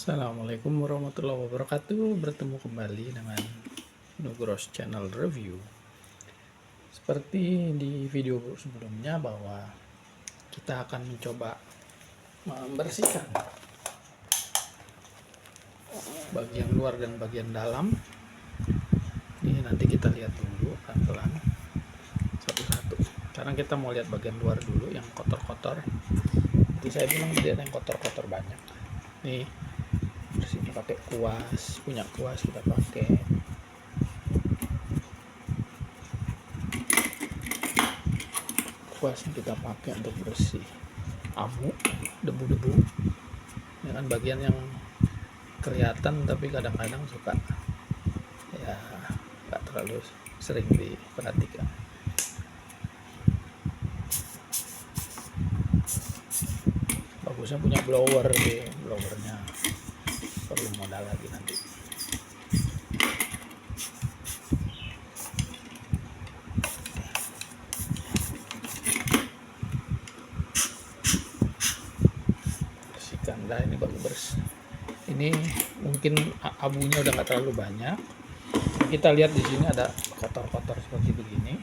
Assalamualaikum warahmatullahi wabarakatuh. Bertemu kembali dengan Nugros Channel Review. Seperti di video sebelumnya bahwa kita akan mencoba membersihkan bagian luar dan bagian dalam. Ini nanti kita lihat dulu pelan-pelan satu-satu. Sekarang kita mau lihat bagian luar dulu yang kotor-kotor. Jadi saya bilang tadi ada yang kotor-kotor banyak. Nih, bersihnya pakai kuas, punya kuas kita pakai. Kuasnya kita pakai untuk bersih abu, debu-debu. Ini kan bagian yang kelihatan tapi kadang-kadang suka ya nggak terlalu sering diperhatikan. Bagusnya punya blower deh, blowernya perlu modal lagi nanti. Bersihkan dah, ini baru bersih. Ini mungkin abunya udah nggak terlalu banyak. Kita lihat di sini ada kotor-kotor seperti begini.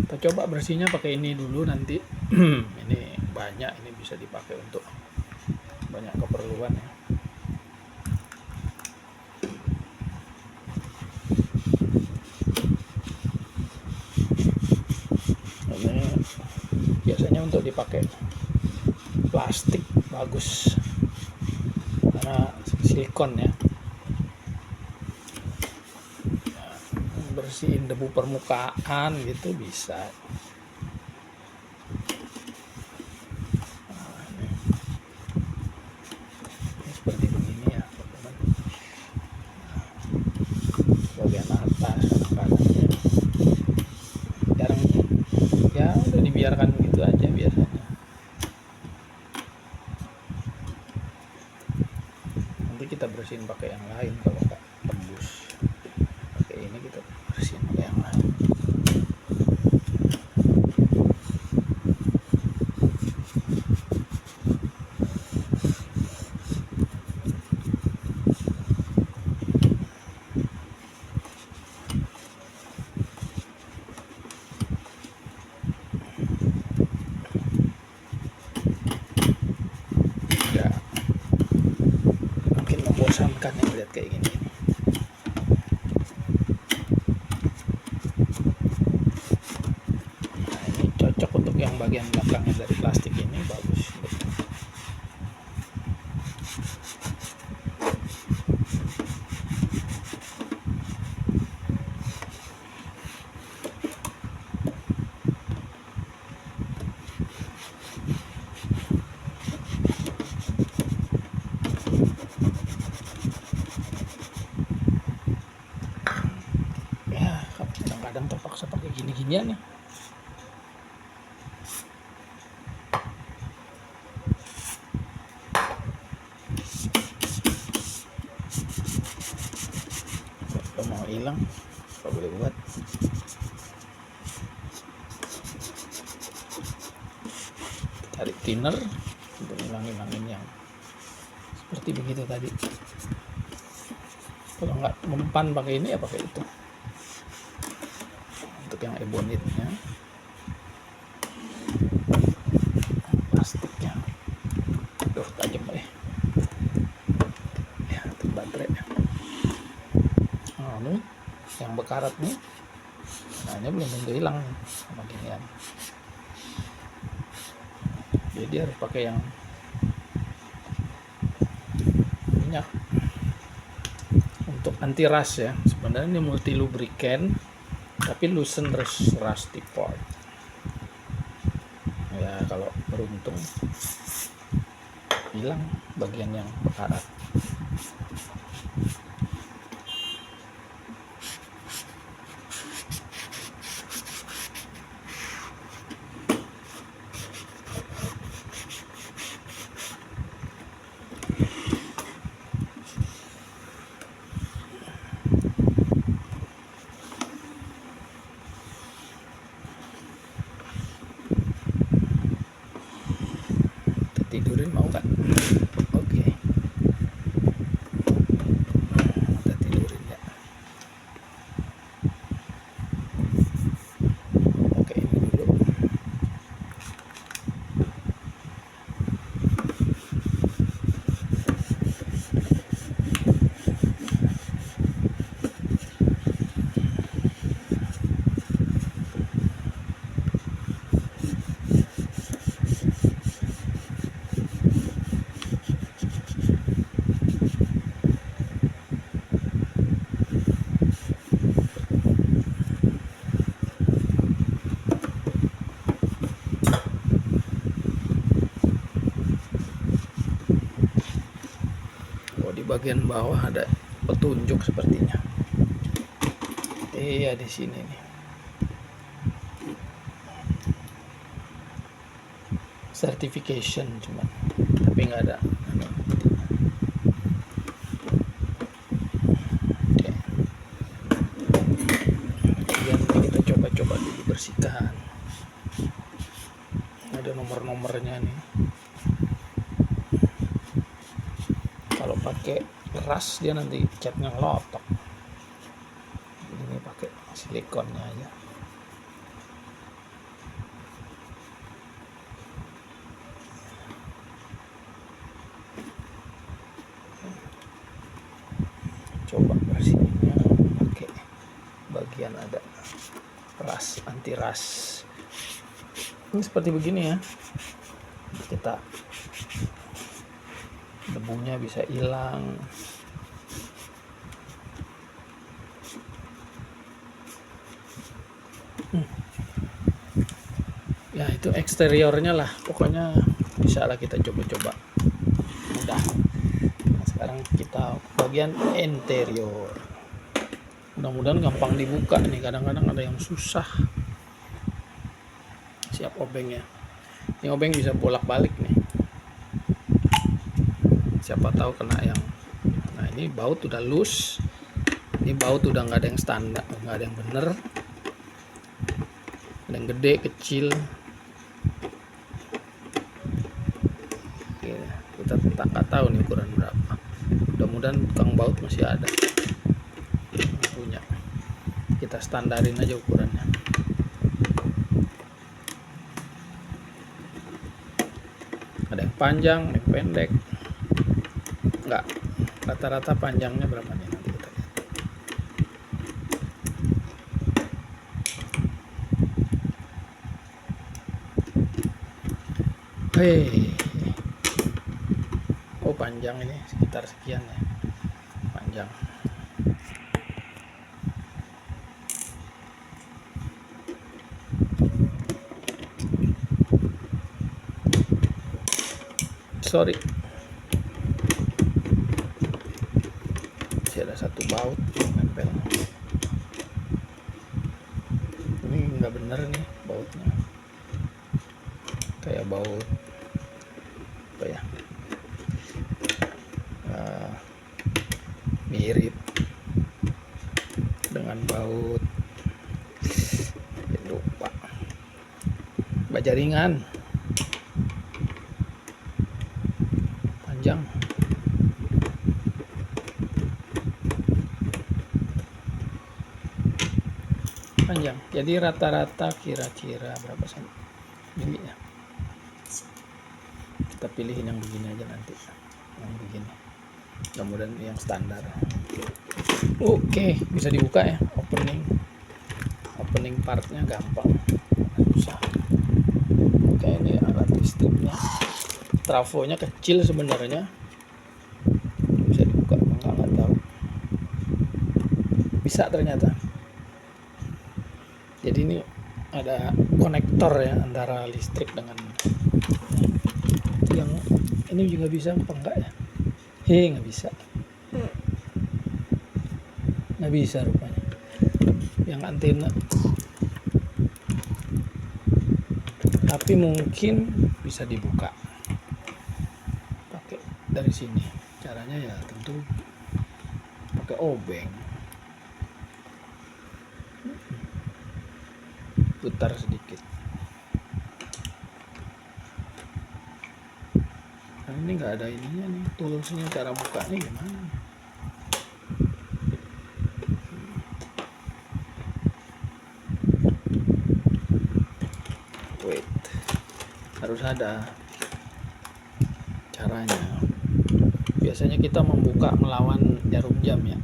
Kita coba bersihnya pakai ini dulu nanti. Ini banyak, ini bisa dipakai untuk banyak keperluan ya. Ini biasanya untuk dipakai plastik bagus karena silikon ya. Bersihin debu permukaan gitu bisa. Ini seperti begini ya teman-teman. Bagian atas kadang-kadang ya jarang ya, udah dibiarkan gitu aja biasanya. Nanti kita bersihin pakai yang lain kalau nggak tembus. Pakai ini kita bersihin pakai yang lain. Ya, mungkin membosankan ya lihat kayak gini. Nah, ini cocok untuk yang bagian belakangnya dari plastik ini, bagus. Ya, kadang-kadang terpaksa pakai gini-ginian ya. Kalau mau hilang, apa boleh buat. Cari thinner untuk hilangin yang seperti begitu tadi. Kalau nggak mempan pakai ini ya pakai itu. Untuk yang ebonitnya, plastiknya, aduh tajam ya. Ya, itu baterai. Nah, ini yang bekarat nih. Nah, ini belum tentu hilang sama ginian. Jadi harus pakai yang minyak untuk anti rust ya. Sebenarnya ini multi lubricant tapi loosen rusty part ya. Kalau beruntung hilang bagian yang bekarat. Tidurin mau kan? Oke. bagian bawah ada petunjuk sepertinya. Iya, di sini nih. Certification cuma, tapi nggak ada. Oke. Kemudian kita coba-coba dulu bersihkan. Ada nomor-nomornya nih. Kalau pakai keras dia nanti catnya ngelotok. Ini pakai silikonnya aja. Coba bersihnya pakai bagian ada ras, anti ras. Ini seperti begini ya, kita debunya bisa hilang. Ya itu eksteriornya lah, pokoknya bisa lah kita coba-coba mudah. Nah, sekarang kita bagian interior, mudah-mudahan gampang dibuka nih, kadang-kadang ada yang susah. Siap obengnya, ini obeng bisa bolak-balik nih, siapa tahu kena yang, nah ini baut udah loose, ini baut udah nggak ada yang standar, nggak ada yang bener, ada yang gede kecil. Oke, kita nggak tahu nih ukuran berapa, mudah-mudahan tukang baut masih ada punya, kita standarin aja ukurannya. Ada yang panjang, yang pendek, enggak, rata-rata panjangnya berapa nih, nanti kita lihat. Oh panjang ini sekitar sekian ya, panjang. Sorry, masih ada satu baut nempel. Ini nggak bener nih bautnya, kayak baut apa ya, mirip dengan baut, lupa, baja ringan panjang. Panjang, jadi rata-rata kira-kira berapa mili ya, kita pilihin yang begini aja nanti, yang begini, mudah-mudahan yang standar. Oke, bisa dibuka ya, opening partnya gampang, susah. Oke, ini alat listriknya, trafonya kecil sebenarnya, bisa dibuka nggak tahu, bisa ternyata. Jadi ini ada konektor ya antara listrik dengan yang ini juga bisa apa enggak ya? Nggak bisa, nggak bisa rupanya. Yang antena, tapi mungkin bisa dibuka pakai dari sini. Caranya ya tentu pakai obeng, putar sedikit. Nah, ini nggak ada ininya nih, toolsnya, cara bukanya gimana? Wait, harus ada caranya. Biasanya kita membuka melawan jarum jam ya.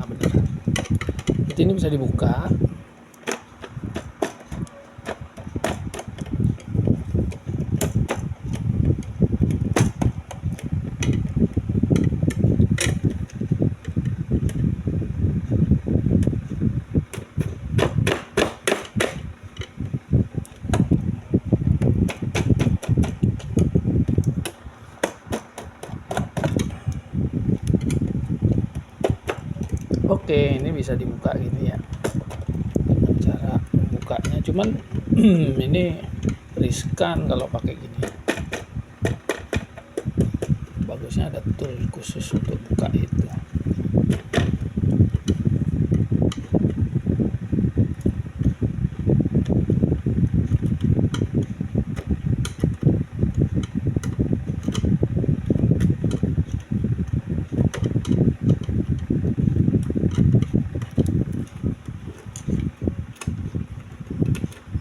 Bener. Jadi ini bisa dibuka. bisa dibuka gini ya, dengan cara membukanya, cuman ini riskan kalau pakai gini. Bagusnya ada tool khusus untuk buka itu.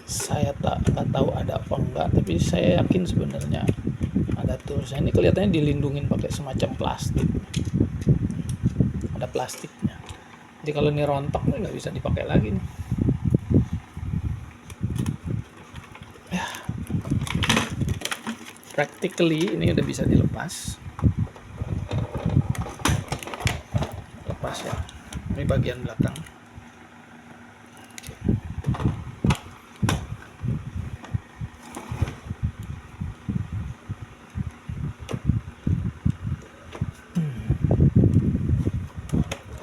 Saya nggak tahu ada apa enggak, tapi saya yakin sebenarnya ada tulisannya. Ini kelihatannya dilindungin pakai semacam plastik, ada plastiknya. Jadi kalau ini rontok nggak bisa dipakai lagi nih. Ya, practically ini udah bisa dilepas. Lepas ya. Ini bagian belakang.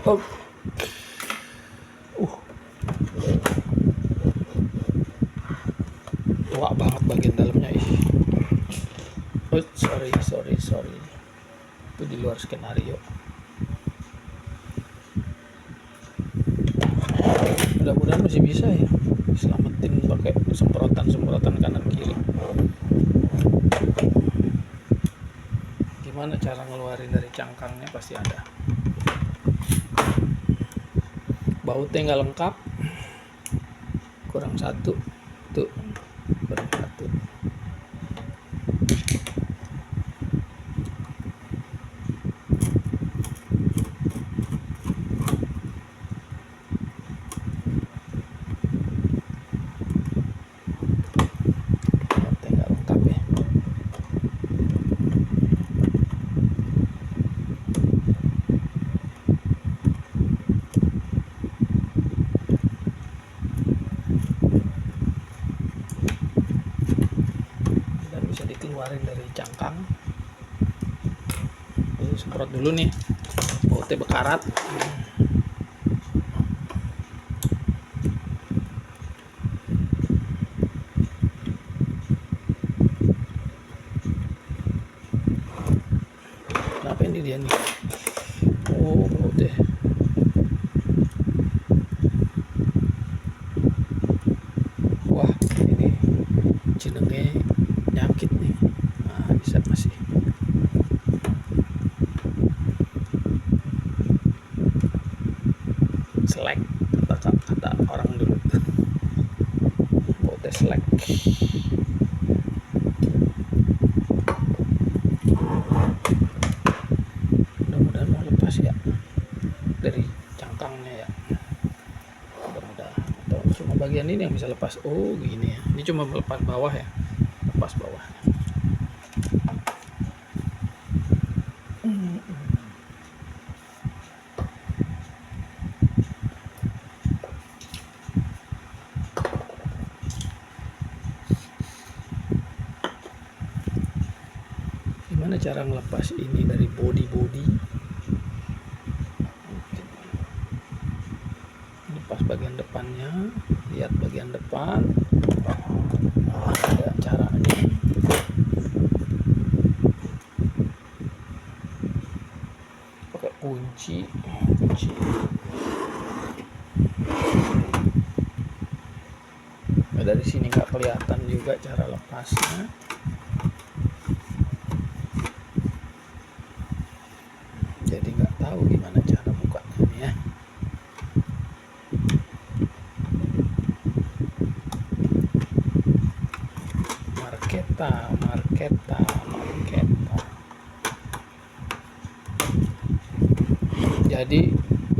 Oh. Tua banget bagian dalamnya. Oh, sorry. Itu di luar skenario. Mudah-mudahan masih bisa ya. Selamatin pakai semprotan kanan kiri. Gimana cara ngeluarin dari cangkangnya, pasti ada. Bautnya nggak lengkap, kurang satu tuh, kurang satu. Bautnya nggak lengkap ya. Bisa dikeluarin dari cangkang. Ini semprot dulu nih, bautnya bekarat. Kenapa ini dia nih? Oh, bautnya. Wah, ini jenenge nyakit nih. Nah, bisa masih. Selek, kata orang dulu. Bautnya selek. Mudah-mudahan mau lepas ya dari cangkangnya ya. Mudah-mudahan. Atau cuma bagian ini yang bisa lepas. Oh, gini ya. Ini cuma melepas bawah ya. Lepas bawah. Gimana cara ngelepas ini dari body? Ini pas bagian depannya, lihat bagian depan. Ada caranya. Pakai kunci. Nah, dari sini nggak kelihatan juga cara lepasnya. Jadi nggak tahu gimana cara bukanya nih ya. Marketa. Jadi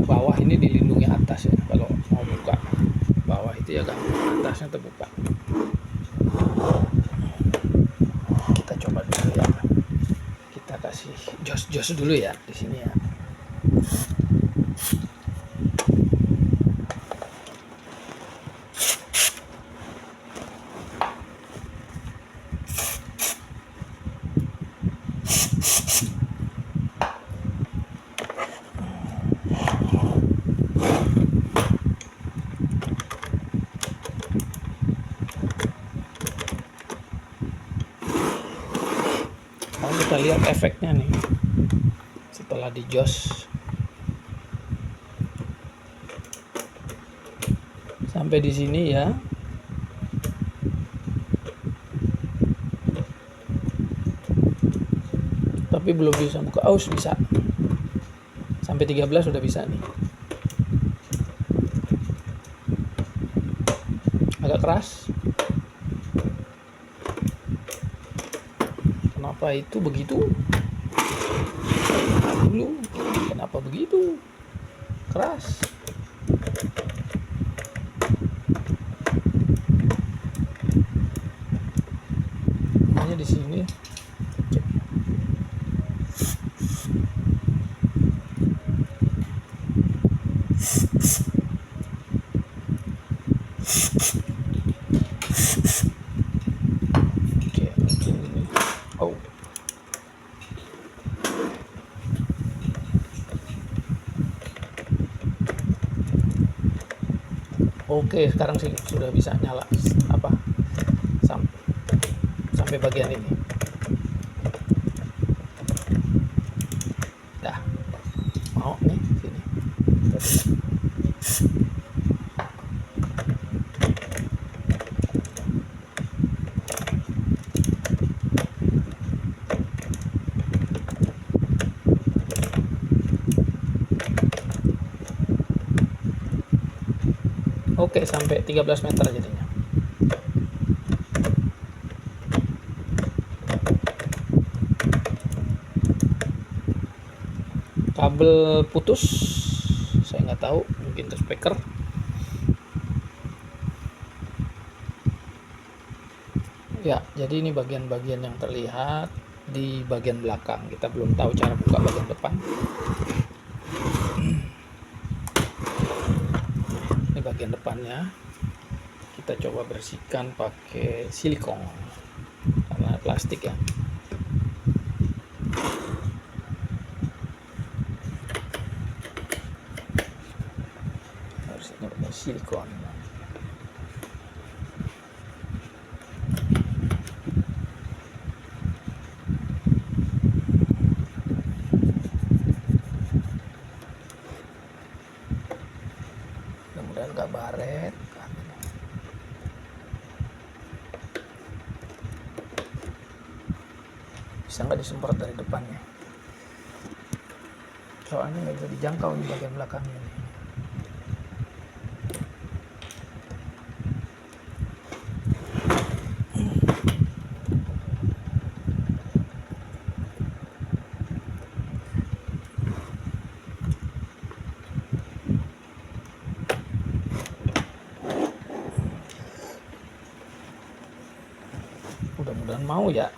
bawah ini dilindungi atas ya. Kalau mau buka bawah itu ya gampang, atasnya terbuka. Kita coba dulu ya. Kita kasih jos dulu ya di sini ya. Sekarang kita lihat efeknya nih setelah dijos sampai di sini ya. Tapi belum bisa buka aus, bisa sampai 13 sudah bisa nih. Agak keras. Kenapa itu begitu? Dulu kenapa begitu keras? Hanya di sini. Oke, ini. Oh. Oke, sekarang sih sudah bisa nyala apa sampai bagian ini. Dah, mau nih sini. Oke, sampai 13 meter jadinya. Kabel putus, saya nggak tahu, mungkin ke speaker. Ya, jadi ini bagian-bagian yang terlihat di bagian belakang. Kita belum tahu cara buka bagian depan. Ini bagian depannya. Kita coba bersihkan pakai silikon karena plastik ya. Harusnya pakai silikon. Mudah-mudahan nggak baret. Bisa nggak disemprot dari depannya? Soalnya nggak bisa dijangkau di bagian belakangnya. Mudah-mudahan mau ya.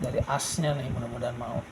Dari asnya nih, mudah-mudahan mau.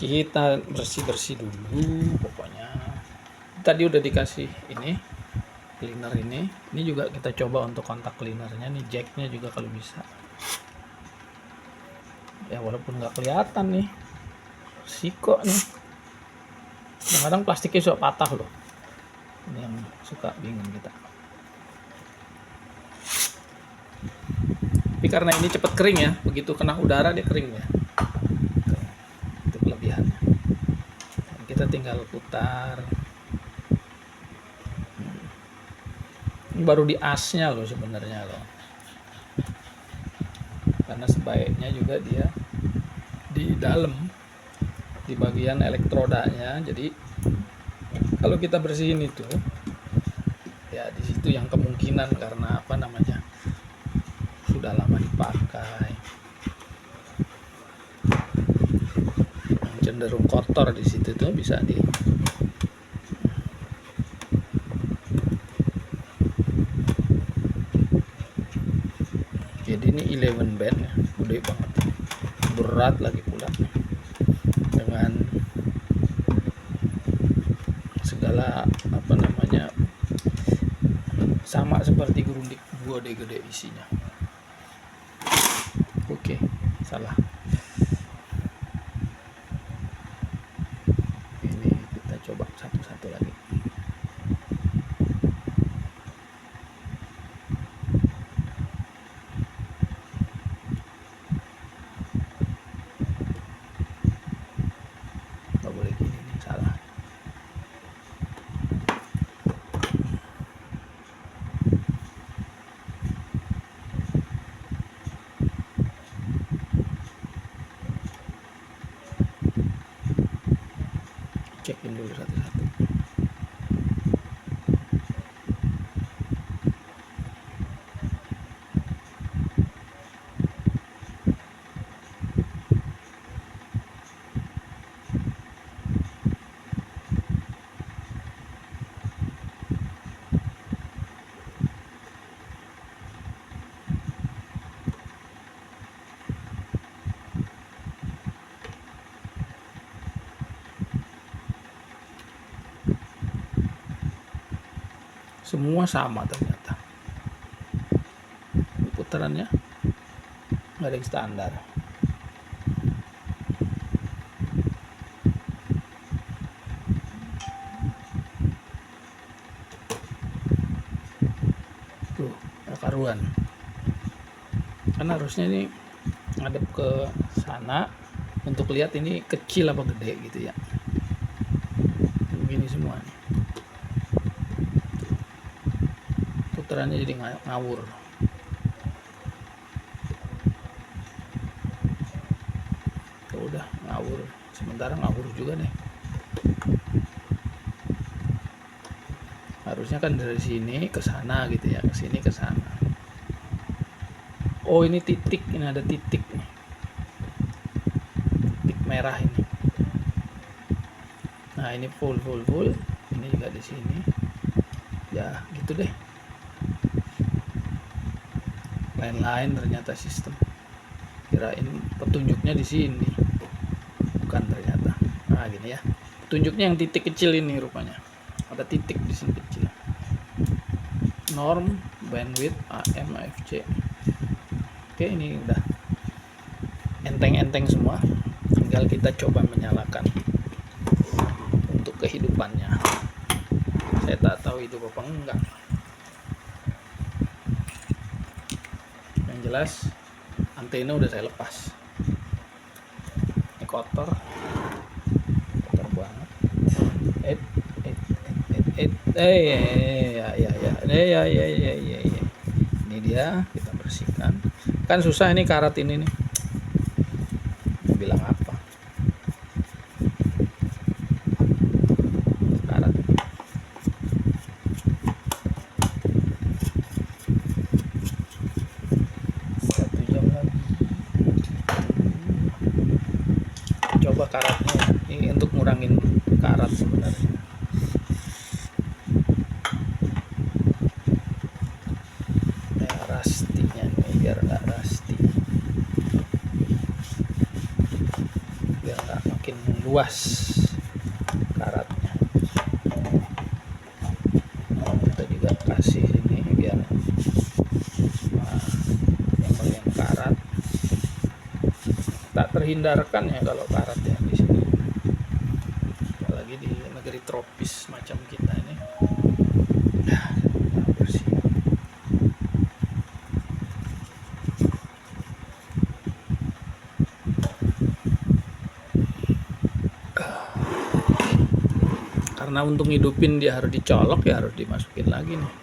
Kita bersih-bersih dulu pokoknya. Tadi udah dikasih ini cleaner ini juga kita coba untuk kontak cleanernya nih, jacknya juga kalau bisa ya, walaupun nggak kelihatan nih siko nih, kadang-kadang plastiknya suka patah loh, ini yang suka bingung kita. Tapi karena ini cepat kering ya, begitu kena udara dia kering ya, itu kelebihannya. Kita tinggal putar. Ini baru di asnya loh sebenarnya loh, karena sebaiknya juga dia di dalam, di bagian elektrodanya. Jadi kalau kita bersihin itu ya di situ yang kemungkinan karena apa namanya sudah lama dipakai, yang cenderung kotor di situ tuh bisa di jadi ini 11 band ya, gede banget, berat lagi pula dengan segala apa namanya sama seperti gerundik gede-gede isinya. Oke, salah. Ini kita coba satu-satu lagi. Nggak boleh gini nih, salah. Cekin dulu satu-satu. Semua sama ternyata putarannya, nggak ada yang standar. Tuh karuan kan, harusnya ini ngadep ke sana untuk lihat ini kecil apa gede gitu ya, begini semua nih. Putarannya jadi ngawur. Tuh, udah ngawur, sementara ngawur juga nih. Harusnya kan dari sini ke sana gitu ya, ke sini ke sana. Oh ini titik, ini ada titik nih, titik merah ini. Nah ini full, ini juga di sini. Ya gitu deh. Lain-lain ternyata sistem. Kirain petunjuknya di sini, bukan ternyata. Nah gini ya, petunjuknya yang titik kecil ini rupanya. Ada titik di sini kecil. Norm, bandwidth, AM, AFC. Oke, ini udah enteng-enteng semua. Tinggal kita coba menyalakan untuk kehidupannya. Saya tak tahu itu apa enggak. Yang jelas antena udah saya lepas. Ini kotor banget. Ya. Ini dia, kita bersihkan. Kan susah ini karat ini nih. Mau bilang apa? Karat. Satu jam lagi. Coba karatnya. Ini untuk ngurangin karat sebenarnya. Rastinya nih, biar nggak rusty, biar nggak makin luas karatnya. Kita juga kasih ini biar yang bagian karat tak terhindarkan ya kalau karat ya di sini, apalagi di negeri tropis macam kita ini. Bersih. Karena untuk ngidupin dia harus dicolok ya, harus dimasukin lagi nih.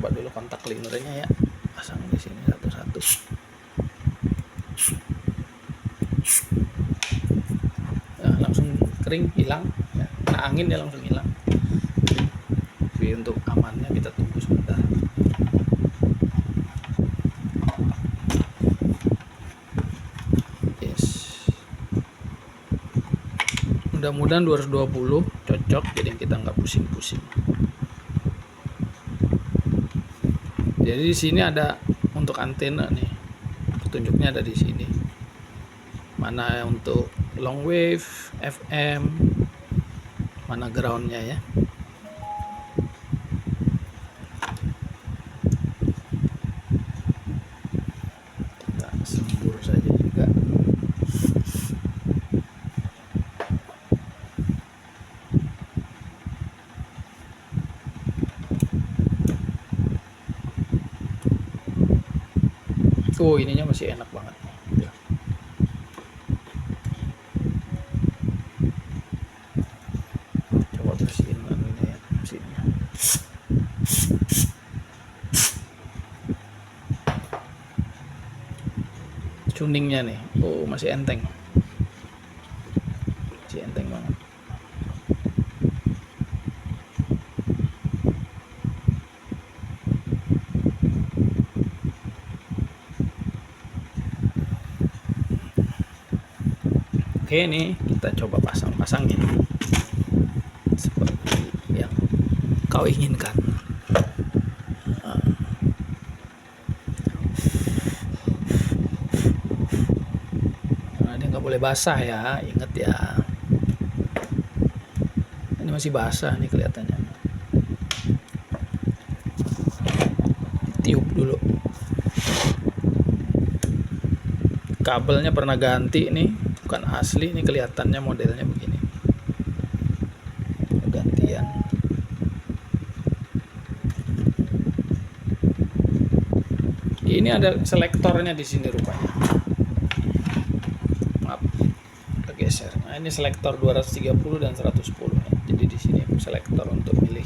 coba dulu kontak cleanernya ya, pasang di sini satu-satu. Nah, langsung kering, hilang ya. Nah, angin ya langsung hilang. Tapi untuk amannya kita tunggu sebentar. Yes, mudah-mudahan 220 cocok, jadi kita nggak pusing-pusing. Jadi di sini ada untuk antena nih, petunjuknya ada di sini. Mana untuk long wave, FM, mana groundnya ya. Kita sembur saja juga. Oh, ininya masih enak banget. Ya. Coba bersihin ini ya, mesinnya. Tuningnya nih, oh masih enteng, masih enteng banget. Oke, nih kita coba pasang-pasangin seperti yang kau inginkan. Nah, dia nggak boleh basah ya, inget ya. Ini masih basah nih kelihatannya. Tiup dulu. Kabelnya pernah ganti nih, bukan asli, ini kelihatannya modelnya begini. Gantian. Ini ada selektornya di sini rupanya. Maaf, tergeser. Nah, ini selektor 230 dan 110 ya. Jadi di sini selektor untuk milih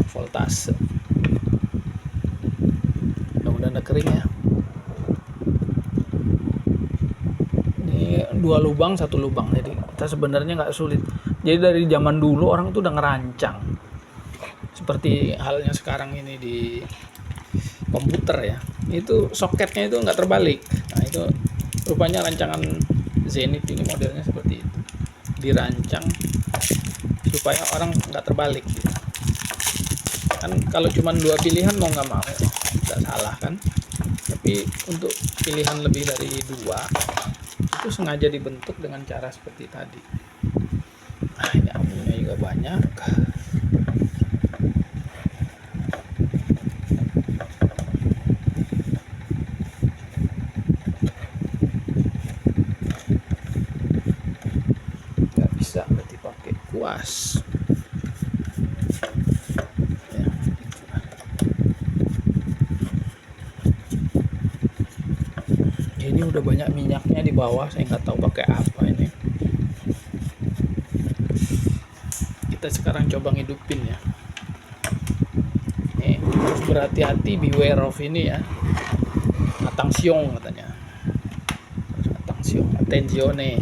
voltase. Mudah-mudahan udah kering ya. Dua lubang, satu lubang, jadi kita sebenarnya nggak sulit. Jadi dari zaman dulu orang tuh udah ngerancang seperti halnya sekarang ini di komputer ya, itu soketnya itu nggak terbalik. Nah, itu rupanya rancangan Zenith ini modelnya seperti itu, dirancang supaya orang nggak terbalik gitu. Kan kalau cuma dua pilihan mau nggak mau nggak salah kan, tapi untuk pilihan lebih dari dua itu sengaja dibentuk dengan cara seperti tadi. Nah, ini apinya juga banyak. Nggak bisa berarti pakai kuas. Ya. Ini udah banyak minyaknya di bawah, saya nggak tahu pakai apa ini. Kita sekarang coba ngidupin ya. Nih, harus berhati-hati, beware of ini ya. Attention katanya. Attenzione.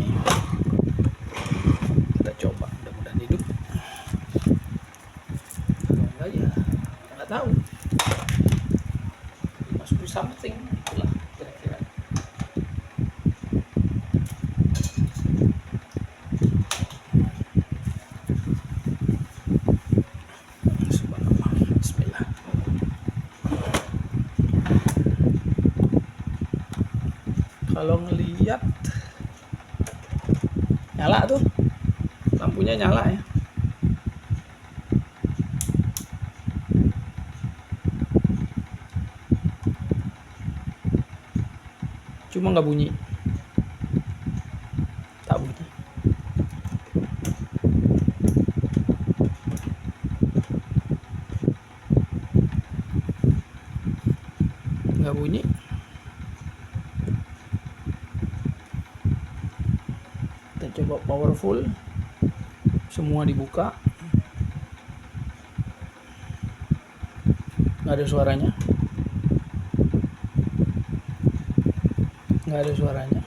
Kita coba, mudah-mudahan hidup. Kalau enggak ya nggak tahu. Must do something, itulah kira-kira. Bismillah. Kalau ngelihat nyala tuh, lampunya nyala ya. Cuma nggak bunyi, tak bunyi. Nggak bunyi. Kita coba powerful, semua dibuka. nggak ada suaranya, nggak ada suaranya,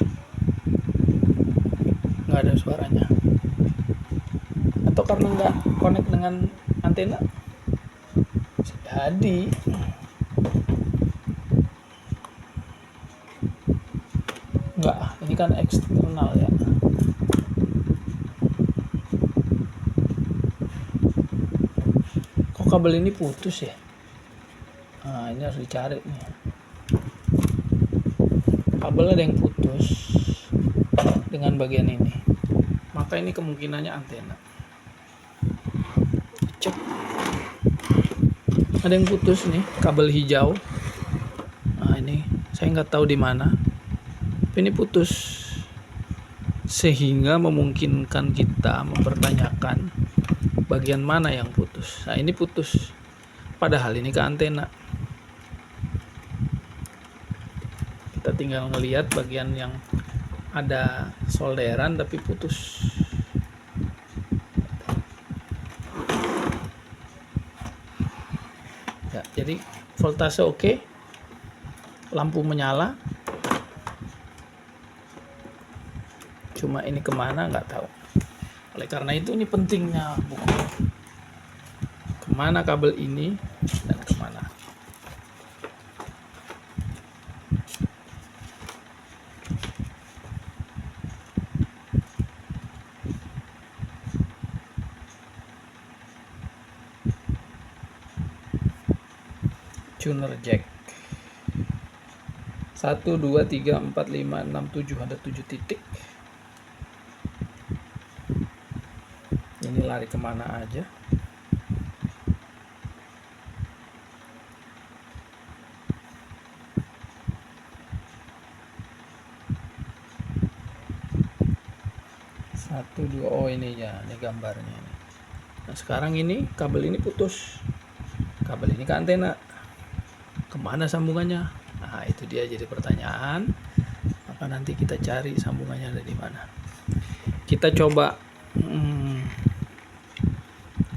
nggak ada suaranya. Atau karena nggak connect dengan antena? Jadi nggak, ini kan eksternal ya. Kok kabel ini putus ya? Nah, ini harus dicari nih. Kabel ada yang putus dengan bagian ini, maka ini kemungkinannya antena. Cek, ada yang putus nih, kabel hijau. Nah, ini saya nggak tahu di mana, tapi ini putus, sehingga memungkinkan kita mempertanyakan bagian mana yang putus. Nah, ini putus, padahal ini ke antena. Kita tinggal ngelihat bagian yang ada solderan tapi putus. Ya, jadi voltase oke, lampu menyala, cuma ini kemana nggak tahu. Oleh karena itu ini pentingnya buku, kemana kabel ini dan kemana. Tuner jack 1, 2, 3, 4, 5, 6, 7, ada 7 titik. Ini lari kemana aja. Satu, dua, oh ini ya, ini gambarnya. Nah sekarang ini kabel ini putus, kabel ini ke antena, kemana sambungannya? Nah itu dia jadi pertanyaan. Maka nanti kita cari sambungannya ada di mana. Kita coba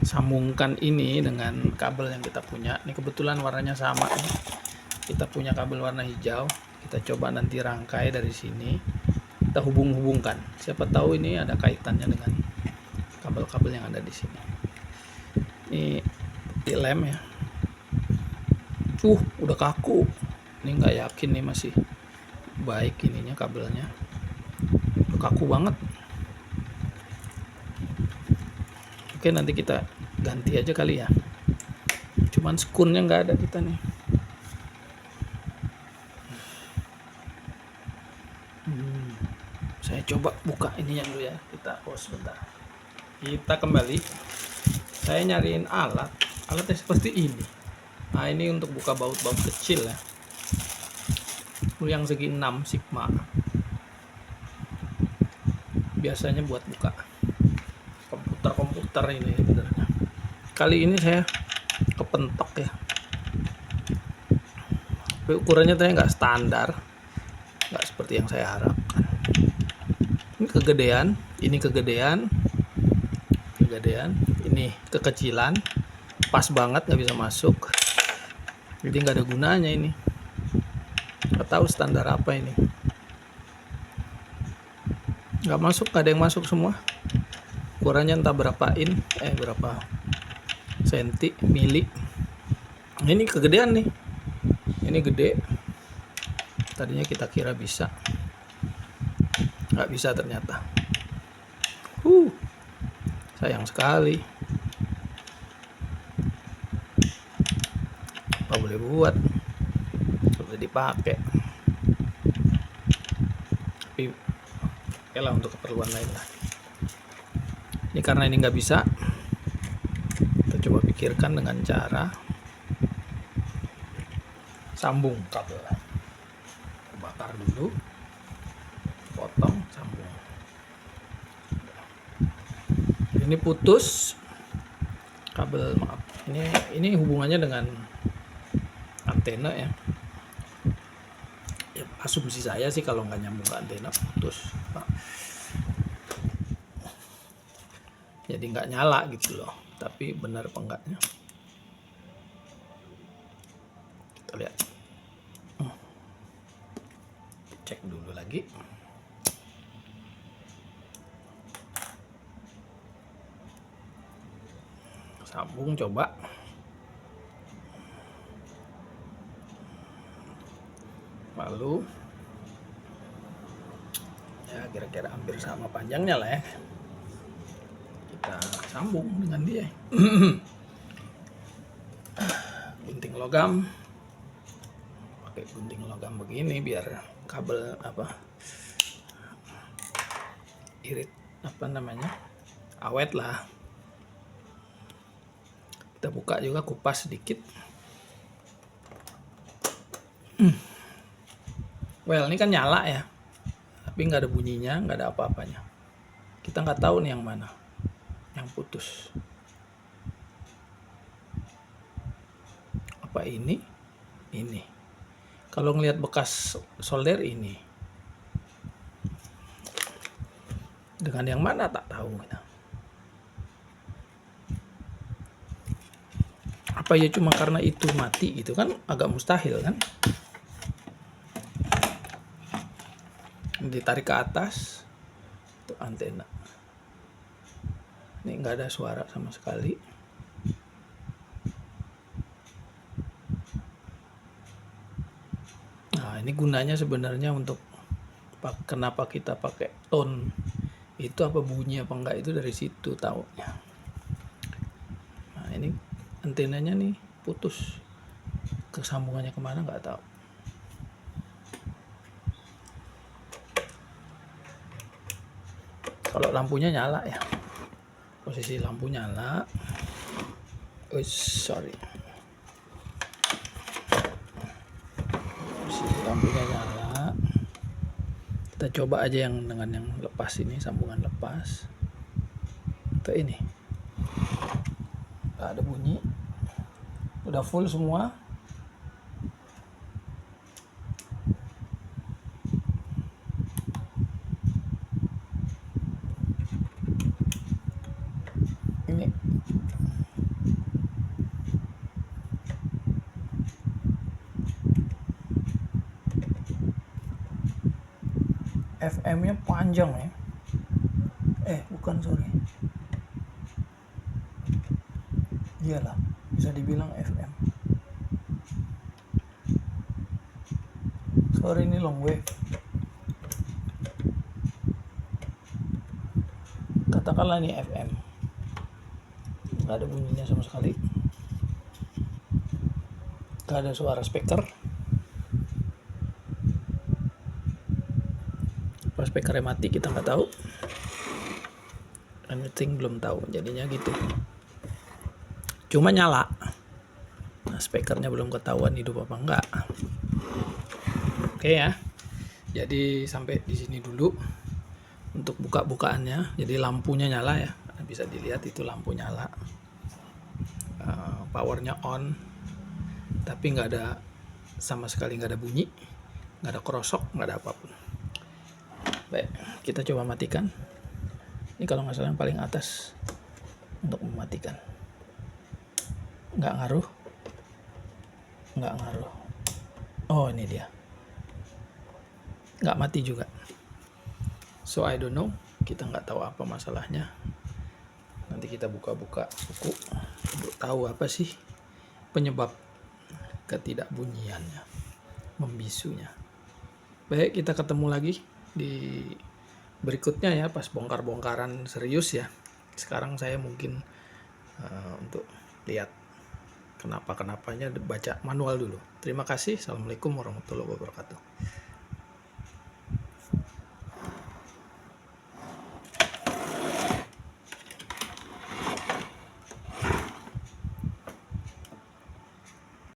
sambungkan ini dengan kabel yang kita punya. Ini kebetulan warnanya sama nih. Kita punya kabel warna hijau. Kita coba nanti rangkai dari sini, kita hubung-hubungkan. Siapa tahu ini ada kaitannya dengan kabel-kabel yang ada di sini. Ini di lem ya. Udah kaku. Ini nggak yakin nih masih baik ininya kabelnya. Udah kaku banget. Oke, nanti kita ganti aja kali ya. Cuman skunnya nggak ada kita nih. Saya coba buka ininya dulu ya. Kita pause sebentar. Kita kembali. Saya nyariin alatnya seperti ini. Nah ini untuk buka baut-baut kecil ya, yang segi 6 sigma, biasanya buat buka komputer ini sebenarnya. Kali ini saya kepentok ya, tapi ukurannya ternyata nggak standar, nggak seperti yang saya harapkan. Ini kegedean, ini kekecilan, pas banget nggak bisa masuk. Jadi nggak ada gunanya ini. Nggak tahu standar apa ini. Nggak masuk, nggak ada yang masuk semua. Ukurannya entah berapa berapa senti, mili. Ini kegedean nih. Ini gede. Tadinya kita kira bisa. Nggak bisa ternyata. Sayang sekali. Apa boleh buat, sudah dipakai, tapi oke lah untuk keperluan lain lah. Ini karena ini nggak bisa, kita coba pikirkan dengan cara sambung kabel. Bakar dulu, potong, sambung. Ini putus kabel, maaf, ini hubungannya dengan antena ya. Asumsi saya sih kalau nggak nyambung ke antena putus, jadi nggak nyala gitu loh. Tapi benar apa enggaknya, lihat. Cek dulu lagi. Sambung coba. Lalu ya kira-kira hampir sama panjangnya lah ya. Kita sambung dengan dia. Gunting logam. Pakai gunting logam begini biar kabel irit awet lah. Kita buka juga, kupas sedikit. Well, ini kan nyala ya, tapi nggak ada bunyinya, nggak ada apa-apanya. Kita nggak tahu nih yang mana yang putus. Apa ini? Ini. Kalau ngelihat bekas solder ini, dengan yang mana tak tahu. Apa ya cuma karena itu mati gitu kan, agak mustahil kan. Ditarik ke atas itu antena. Ini nggak ada suara sama sekali. Nah, ini gunanya sebenarnya untuk kenapa kita pakai tone itu, apa bunyi apa enggak itu dari situ taunya. Nah, ini antenanya nih putus, kesambungannya kemana nggak tahu. Kalau lampunya nyala ya, posisi lampu nyala. Sorry, posisi lampunya nyala. Kita coba aja yang dengan yang lepas ini, sambungan lepas. Kita ini nggak ada bunyi, udah full semua. Ini FM-nya panjang ya. Bukan, sorry. Iyalah, bisa dibilang FM. Sorry, ini long wave. Katakanlah ini FM. Nggak ada bunyinya sama sekali. Nggak ada suara speaker. Apa speakernya mati kita nggak tahu. Anything belum tahu, jadinya gitu. Cuma nyala. Nah, speakernya belum ketahuan hidup apa enggak. Oke ya. Jadi sampai di sini dulu untuk buka-bukaannya. Jadi lampunya nyala ya. Bisa dilihat itu lampu nyala. Powernya on. Tapi nggak ada sama sekali, nggak ada bunyi, nggak ada kerosok, nggak ada apapun. Baik, kita coba matikan. Ini kalau nggak salah yang paling atas untuk mematikan. Nggak ngaruh. Oh, ini dia. Nggak mati juga. So I don't know. Kita nggak tahu apa masalahnya. Nanti kita buka-buka buku untuk tahu apa sih penyebab ketidakbunyiannya, membisunya. Baik, kita ketemu lagi di berikutnya ya, pas bongkar-bongkaran serius ya. Sekarang saya mungkin untuk lihat kenapa-kenapanya baca manual dulu. Terima kasih. Assalamualaikum warahmatullahi wabarakatuh.